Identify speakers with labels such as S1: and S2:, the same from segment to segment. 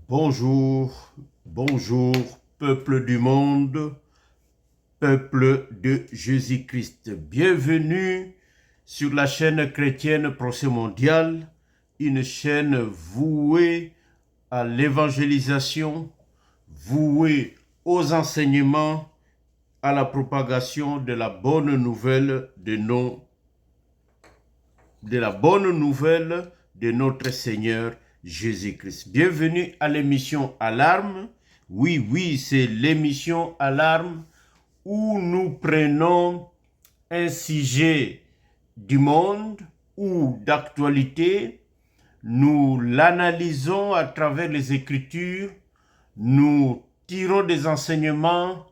S1: Bonjour, bonjour, peuple du monde, peuple de Jésus-Christ. Bienvenue sur la chaîne chrétienne Procès Mondial, une chaîne vouée à l'évangélisation, vouée aux enseignements, à la propagation de la bonne nouvelle de notre Seigneur Jésus-Christ. Bienvenue à l'émission Alarme. Oui, c'est l'émission Alarme où nous prenons un sujet du monde ou d'actualité, nous l'analysons à travers les Écritures, nous tirons des enseignements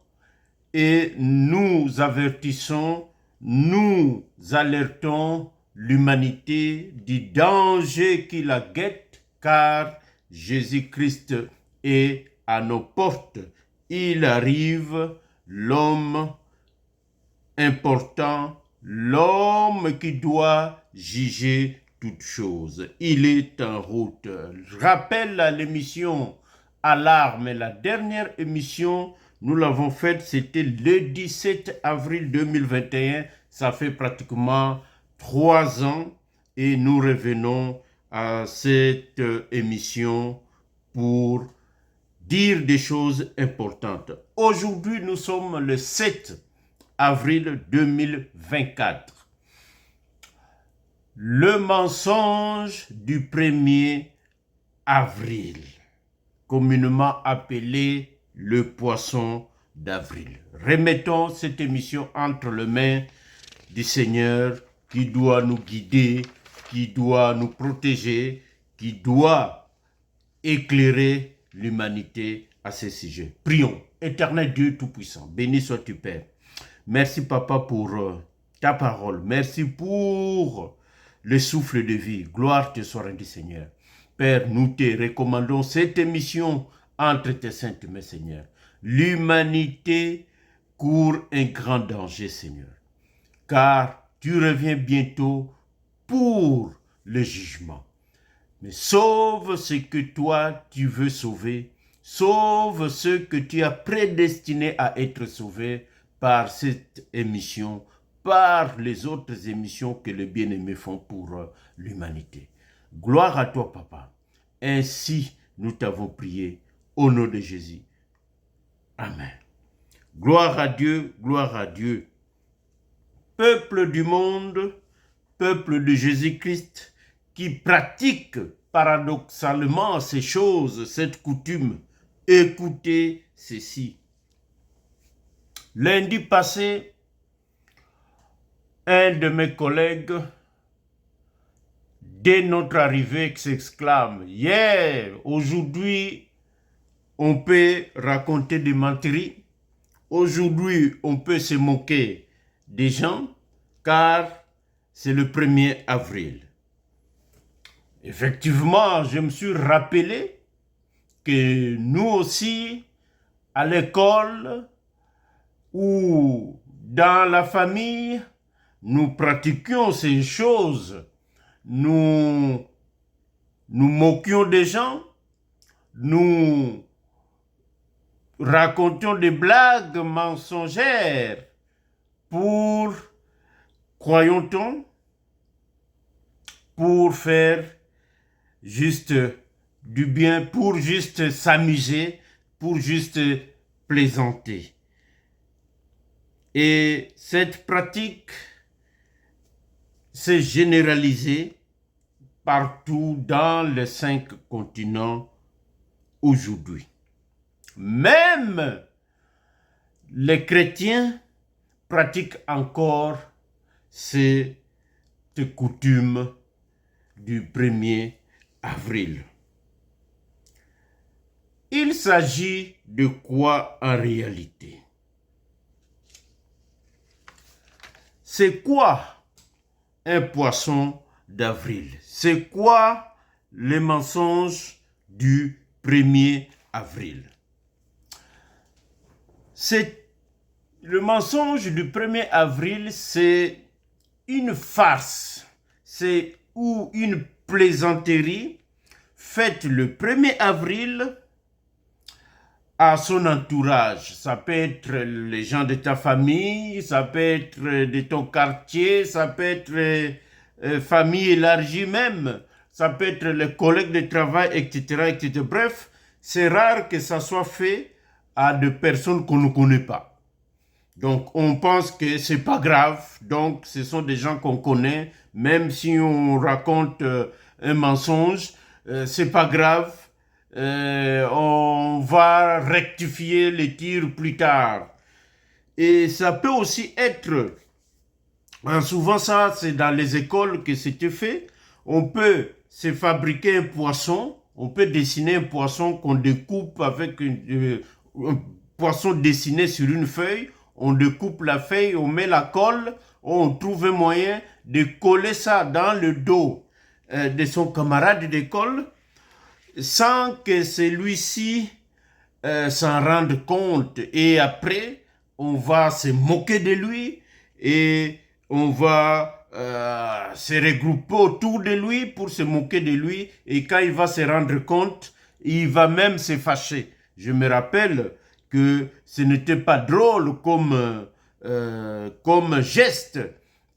S1: et nous avertissons, nous alertons l'humanité du danger qui la guette, car Jésus-Christ est à nos portes. Il arrive, l'homme important, l'homme qui doit juger toutes choses. Il est en route. Je rappelle à l'émission Alarme, la dernière émission, nous l'avons faite, c'était le 17 avril 2021. Ça fait pratiquement 3 ans et nous revenons à cette émission pour dire des choses importantes. Aujourd'hui, nous sommes le 7 avril 2024. Le mensonge du 1er avril, communément appelé le poisson d'avril. Remettons cette émission entre les mains du Seigneur qui doit nous guider, qui doit nous protéger, qui doit éclairer l'humanité à ce sujet. Prions. Éternel Dieu Tout-Puissant, béni sois-tu Père. Merci Papa pour ta parole. Merci pour le souffle de vie. Gloire te soit rendue Seigneur. Père, nous te recommandons cette émission entre tes saintes mains Seigneur. L'humanité court un grand danger Seigneur. Car tu reviens bientôt pour le jugement. Mais sauve ce que toi tu veux sauver. Sauve ceux que tu as prédestinés à être sauvés par cette émission, par les autres émissions que les bien-aimés font pour l'humanité. Gloire à toi, Papa. Ainsi, nous t'avons prié au nom de Jésus. Amen. Gloire à Dieu, gloire à Dieu. Peuple du monde, peuple de Jésus-Christ, qui pratique paradoxalement ces choses, cette coutume, écoutez ceci. Lundi passé, un de mes collègues, dès notre arrivée, s'exclame « Yeah, aujourd'hui, on peut raconter des menteries. Aujourd'hui, on peut se moquer des gens, car c'est le 1er avril. » Effectivement, je me suis rappelé que nous aussi, à l'école ou dans la famille, nous pratiquions ces choses. Nous moquions des gens, nous racontions des blagues mensongères pour, croyons-on, pour faire juste du bien, pour juste s'amuser, pour juste plaisanter. Et cette pratique s'est généralisée partout dans les 5 continents aujourd'hui. Même les chrétiens pratiquent encore cette coutume du 1er avril. Il s'agit de quoi en réalité? C'est quoi un poisson d'avril? C'est quoi le mensonge du 1er avril? Le mensonge du 1er avril, c'est une farce, c'est ou une plaisanterie faite le 1er avril à son entourage. Ça peut être les gens de ta famille, ça peut être de ton quartier, ça peut être famille élargie même, ça peut être les collègues de travail, etc., etc. Bref, c'est rare que ça soit fait à des personnes qu'on ne connaît pas. Donc, on pense que c'est pas grave. Donc, ce sont des gens qu'on connaît. Même si on raconte un mensonge, c'est pas grave. On va rectifier les tirs plus tard. Et ça peut aussi être, souvent ça, c'est dans les écoles que c'était fait. On peut se fabriquer un poisson. On peut dessiner un poisson qu'on découpe avec un poisson dessiné sur une feuille. On découpe la feuille, on met la colle, on trouve un moyen de coller ça dans le dos de son camarade d'école sans que celui-ci s'en rende compte. Et après, on va se moquer de lui et on va se regrouper autour de lui pour se moquer de lui. Et quand il va se rendre compte, il va même se fâcher. Je me rappelle que ce n'était pas drôle comme geste.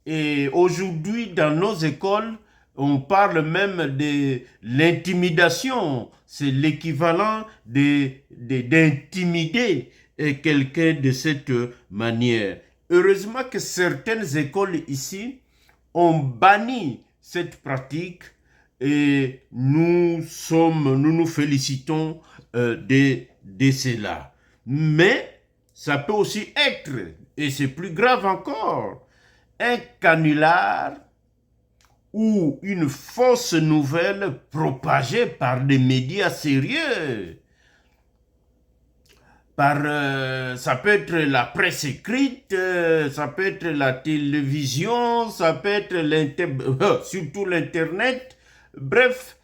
S1: Et aujourd'hui, dans nos écoles, on parle même de l'intimidation. C'est l'équivalent d'intimider quelqu'un de cette manière. Heureusement que certaines écoles ici ont banni cette pratique et nous nous félicitons de cela. Mais ça peut aussi être, et c'est plus grave encore, un canular ou une fausse nouvelle propagée par des médias sérieux. Ça peut être la presse écrite, ça peut être la télévision, ça peut être surtout l'Internet. Bref,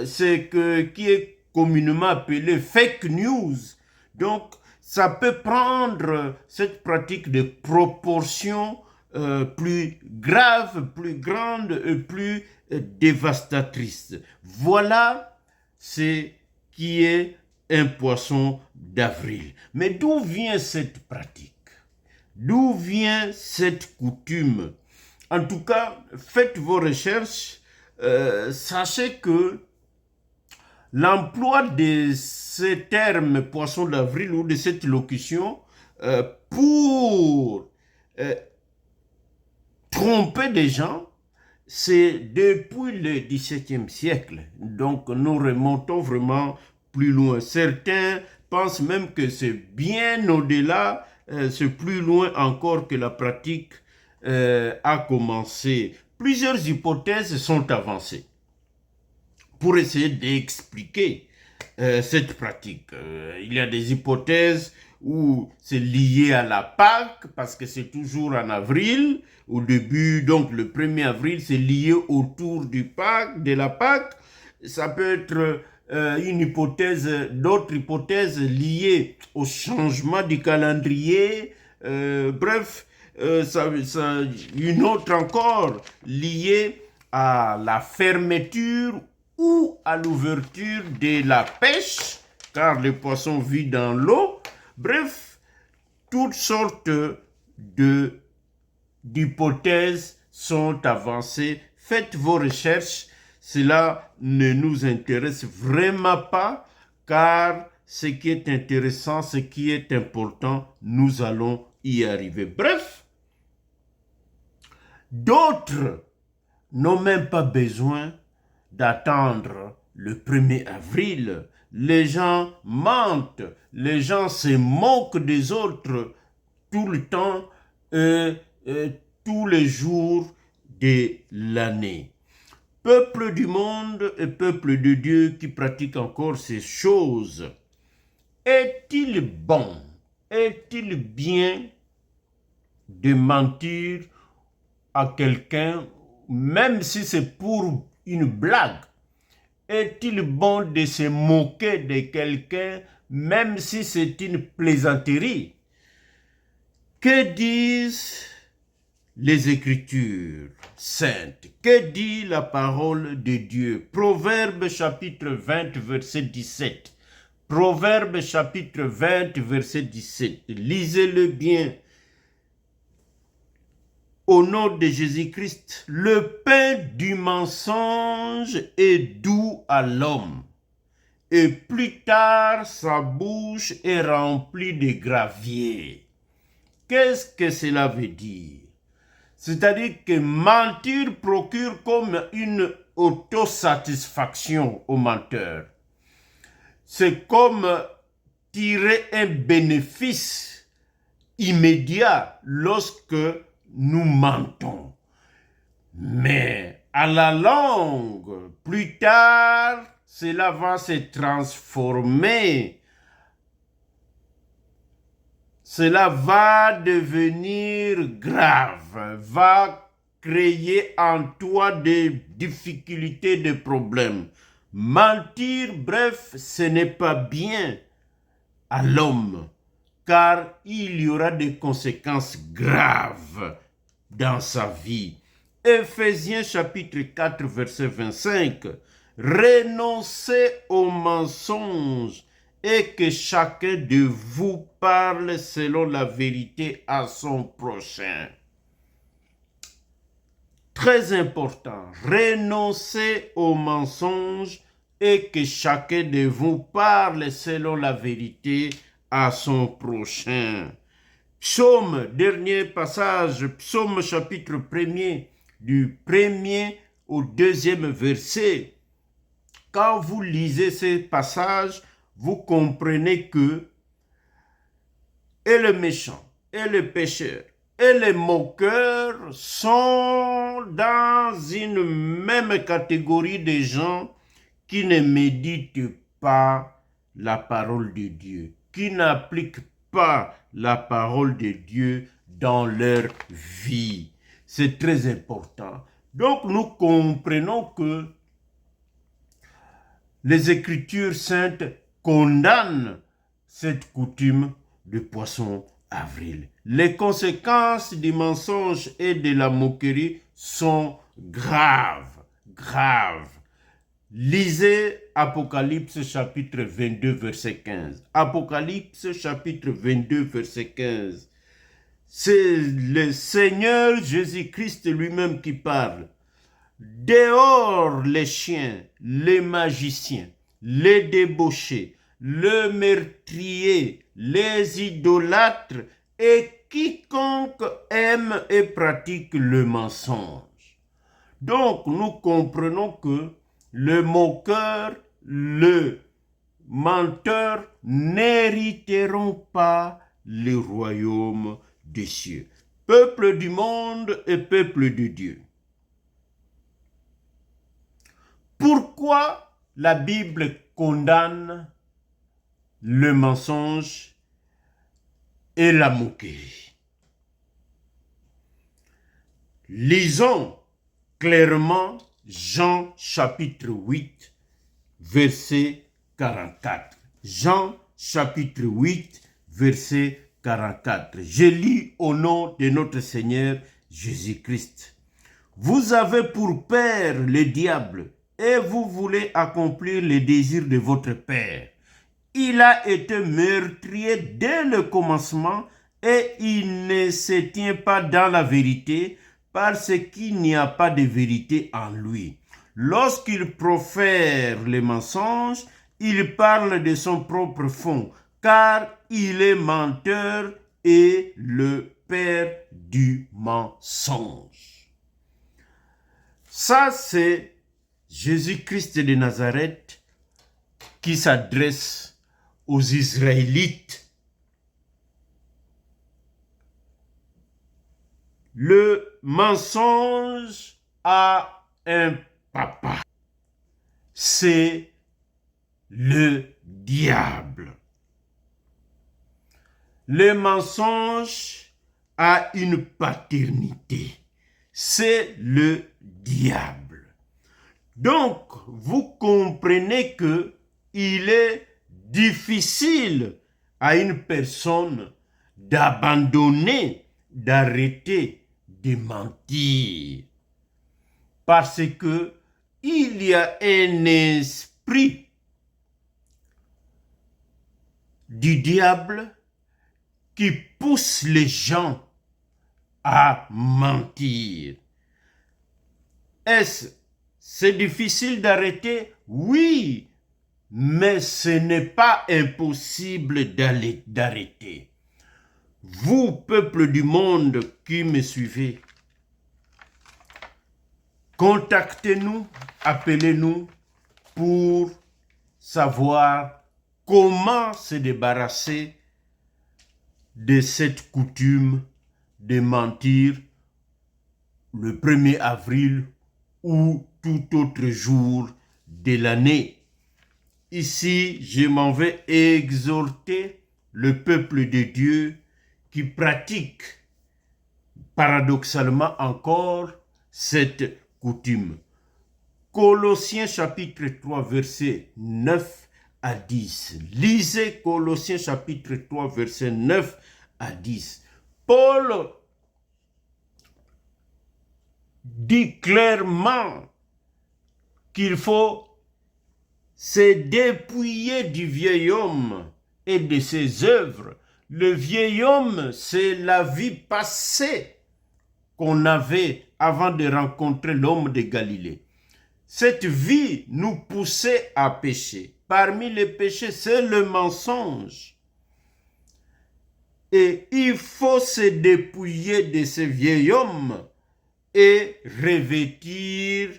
S1: c'est qui est communément appelé fake news. Donc, ça peut prendre cette pratique de proportions plus graves, plus grandes et plus dévastatrices. Voilà ce qui est un poisson d'avril. Mais d'où vient cette pratique? D'où vient cette coutume? En tout cas, faites vos recherches. Sachez que l'emploi de ce terme poisson d'avril ou de cette locution pour tromper des gens, c'est depuis le XVIIe siècle. Donc nous remontons vraiment plus loin. Certains pensent même que c'est bien au-delà, c'est plus loin encore que la pratique a commencé. Plusieurs hypothèses sont avancées pour essayer d'expliquer cette pratique. Il y a des hypothèses où c'est lié à la Pâque, parce que c'est toujours en avril, au début, donc le 1er avril, c'est lié autour de la Pâque. Ça peut être une hypothèse, d'autres hypothèses liées au changement du calendrier, bref, une autre encore liée à la fermeture ou à l'ouverture de la pêche, car le poisson vit dans l'eau. Bref, toutes sortes d'hypothèses sont avancées. Faites vos recherches. Cela ne nous intéresse vraiment pas, car ce qui est intéressant, ce qui est important, nous allons y arriver. Bref, d'autres n'ont même pas besoin d'attendre le 1er avril. Les gens mentent, les gens se moquent des autres tout le temps, tous les jours de l'année. Peuple du monde et peuple de Dieu qui pratiquent encore ces choses, est-il bon, est-il bien de mentir à quelqu'un, même si c'est pour une blague? Est-il bon de se moquer de quelqu'un, même si c'est une plaisanterie? Que disent les Écritures saintes? Que dit la parole de Dieu? Proverbe chapitre 20, verset 17. Proverbe chapitre 20, verset 17. Lisez-le bien. Au nom de Jésus-Christ, le pain du mensonge est doux à l'homme, et plus tard sa bouche est remplie de gravier. Qu'est-ce que cela veut dire? C'est-à-dire que mentir procure comme une autosatisfaction au menteur. C'est comme tirer un bénéfice immédiat lorsque nous mentons. Mais à la longue, plus tard, cela va se transformer. Cela va devenir grave, va créer en toi des difficultés, des problèmes. Mentir, bref, ce n'est pas bien à l'homme, car il y aura des conséquences graves dans sa vie. Éphésiens chapitre 4, verset 25. Renoncez aux mensonges et que chacun de vous parle selon la vérité à son prochain. Très important, renoncez aux mensonges et que chacun de vous parle selon la vérité à son prochain. Psaume, dernier passage, Psaume chapitre 1er, du 1er au 2e verset. Quand vous lisez ces passages, vous comprenez que et le méchant, et le pécheur, et les moqueurs sont dans une même catégorie de gens qui ne méditent pas la parole de Dieu, qui n'appliquent pas la parole de Dieu dans leur vie. C'est très important. Donc nous comprenons que les Écritures saintes condamnent cette coutume de poisson avril. Les conséquences du mensonge et de la moquerie sont graves, graves. Lisez Apocalypse chapitre 22, verset 15. Apocalypse chapitre 22, verset 15. C'est le Seigneur Jésus-Christ lui-même qui parle. Dehors les chiens, les magiciens, les débauchés, le meurtrier, les idolâtres et quiconque aime et pratique le mensonge. Donc nous comprenons que le moqueur, le menteur n'hériteront pas le royaume des cieux. Peuple du monde et peuple de Dieu. Pourquoi la Bible condamne le mensonge et la moquerie? Lisons clairement Jean chapitre 8, verset 44. Jean chapitre 8, verset 44. Je lis au nom de notre Seigneur Jésus-Christ. Vous avez pour père le diable, et vous voulez accomplir les désirs de votre père. Il a été meurtrier dès le commencement et il ne se tient pas dans la vérité parce qu'il n'y a pas de vérité en lui. Lorsqu'il profère les mensonges, il parle de son propre fond, car il est menteur et le père du mensonge. Ça, c'est Jésus-Christ de Nazareth qui s'adresse aux Israélites. Le mensonge a un papa. C'est le diable. Le mensonge a une paternité. C'est le diable. Donc, vous comprenez que il est difficile à une personne d'abandonner, d'arrêter de mentir. Parce que il y a un esprit du diable qui pousse les gens à mentir. C'est difficile d'arrêter? Oui, mais ce n'est pas impossible d'arrêter. Vous, peuple du monde qui me suivez, contactez-nous, appelez-nous pour savoir comment se débarrasser de cette coutume de mentir le 1er avril ou tout autre jour de l'année. Ici, je m'en vais exhorter le peuple de Dieu qui pratique paradoxalement encore cette coutume. Colossiens chapitre 3, verset 9 à 10. Lisez Colossiens chapitre 3, verset 9 à 10. Paul dit clairement qu'il faut se dépouiller du vieil homme et de ses œuvres. Le vieil homme, c'est la vie passée qu'on avait avant de rencontrer l'homme de Galilée. Cette vie nous poussait à pécher. Parmi les péchés, c'est le mensonge. Et il faut se dépouiller de ce vieil homme et revêtir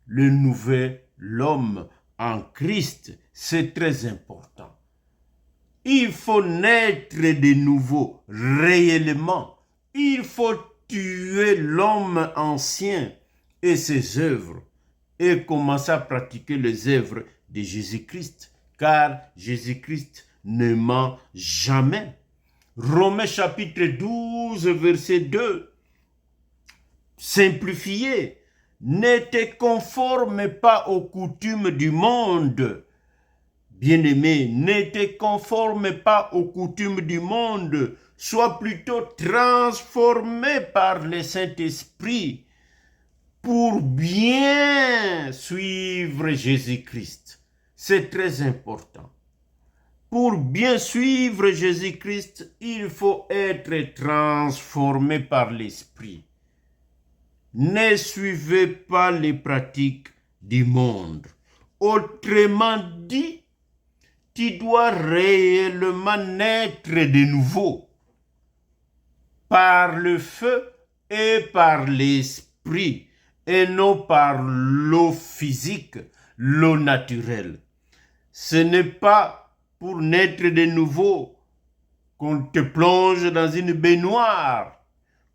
S1: le nouvel homme en Christ. C'est très important. Il faut naître de nouveau, réellement. Il faut tuer l'homme ancien et ses œuvres et commencer à pratiquer les œuvres de Jésus-Christ, car Jésus-Christ ne ment jamais. Romains chapitre 12, verset 2. Simplifié. Ne te conforme pas aux coutumes du monde. Bien-aimé, ne te conforme pas aux coutumes du monde. Sois plutôt transformé par le Saint-Esprit pour bien suivre Jésus-Christ. C'est très important. Pour bien suivre Jésus-Christ, il faut être transformé par l'Esprit. Ne suivez pas les pratiques du monde. Autrement dit, tu dois réellement naître de nouveau par le feu et par l'esprit et non par l'eau physique, l'eau naturelle. Ce n'est pas pour naître de nouveau qu'on te plonge dans une baignoire,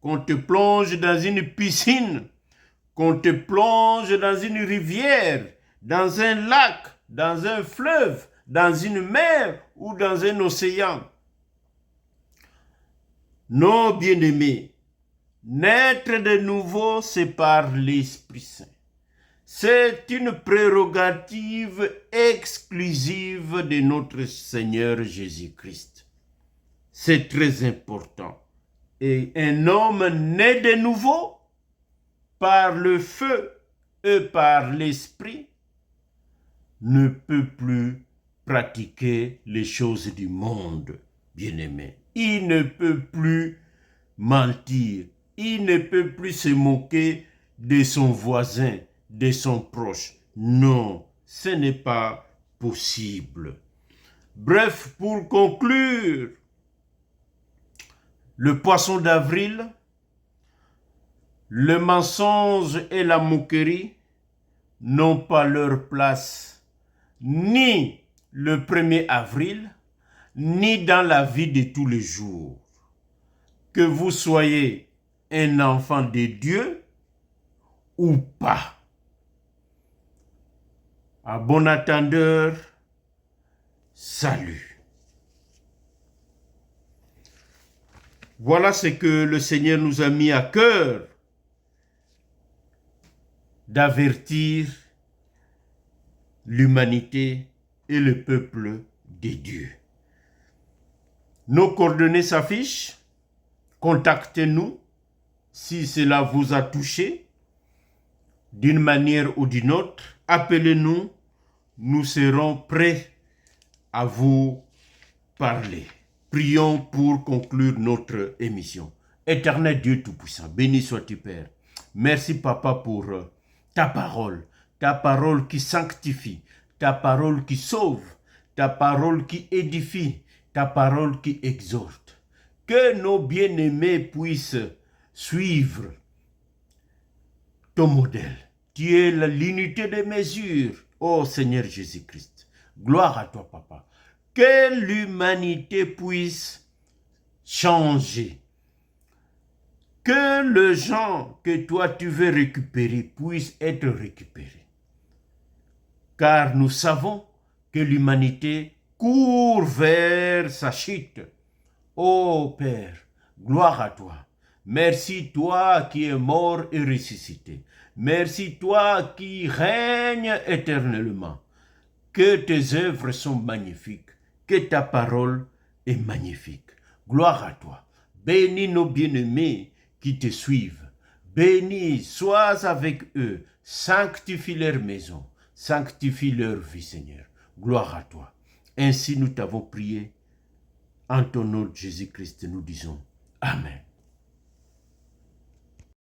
S1: qu'on te plonge dans une piscine, qu'on te plonge dans une rivière, dans un lac, dans un fleuve, dans une mer ou dans un océan. Non, bien-aimés, naître de nouveau, c'est par l'Esprit Saint. C'est une prérogative exclusive de notre Seigneur Jésus-Christ. C'est très important. Et un homme né de nouveau par le feu et par l'esprit ne peut plus pratiquer les choses du monde, bien-aimé. Il ne peut plus mentir. Il ne peut plus se moquer de son voisin, de son proche. Non, ce n'est pas possible. Bref, pour conclure, le poisson d'avril, le mensonge et la moquerie n'ont pas leur place ni le 1er avril, ni dans la vie de tous les jours. Que vous soyez un enfant de Dieu ou pas. À bon attendeur, salut. Voilà ce que le Seigneur nous a mis à cœur, d'avertir l'humanité et le peuple de Dieu. Nos coordonnées s'affichent. Contactez-nous si cela vous a touché d'une manière ou d'une autre. Appelez-nous, nous serons prêts à vous parler. Prions pour conclure notre émission. Éternel Dieu Tout-Puissant, béni sois-tu Père. Merci Papa pour ta parole qui sanctifie, ta parole qui sauve, ta parole qui édifie, ta parole qui exhorte. Que nos bien-aimés puissent suivre ton modèle. Tu es l'unité de mesure, ô Seigneur Jésus-Christ. Gloire à toi, Papa. Que l'humanité puisse changer. Que le gens que toi tu veux récupérer puissent être récupérés. Car nous savons que l'humanité court vers sa chute. Ô Père, gloire à toi. Merci toi qui es mort et ressuscité. Merci toi qui règnes éternellement. Que tes œuvres sont magnifiques, que ta parole est magnifique. Gloire à toi. Bénis nos bien-aimés qui te suivent. Bénis, sois avec eux. Sanctifie leur maison. Sanctifie leur vie, Seigneur. Gloire à toi. Ainsi nous t'avons prié. En ton nom, Jésus-Christ, nous disons Amen.